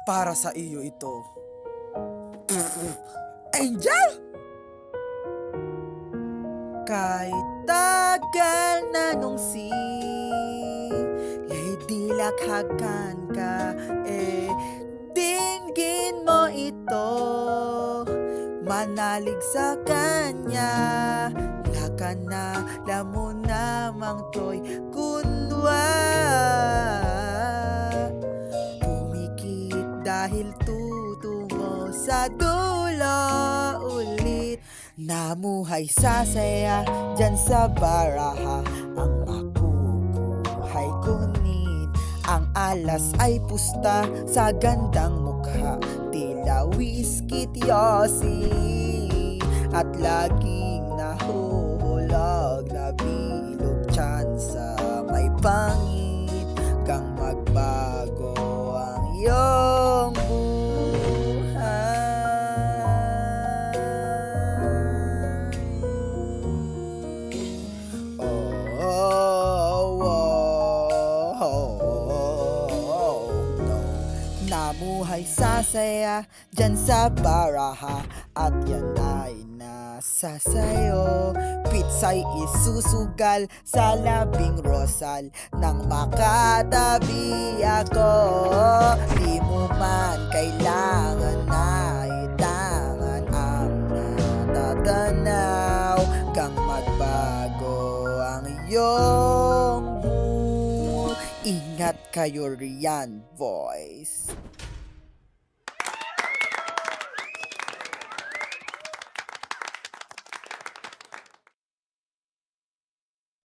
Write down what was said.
Para sa iyo ito. Angel! Kahit tagal na nung dilakhagan ka, dinggin mo ito. Manalig sa kanya, lakan na lamo namang to'y kunwa. Pumikit dahil tutungo sa dulo ulit. Namuhay sa saya dyan sa baraha, ang makukuhay kunit. Ang alas ay pusta sa gandang mukha, tila whiskey yosi. At laging nahuhulog na bilog tiyan sa may pangit. Kang magbago ang iyong namuhay sa saya dyan sa baraha, at yan ay nasa sayo. Pitsa'y isusugal sa labing rosal nang makatabi ako. Di mo man kailangan na itangan ang natatanaw. Kang magbago ang iyong mood. Ingat kayo riyan, boys.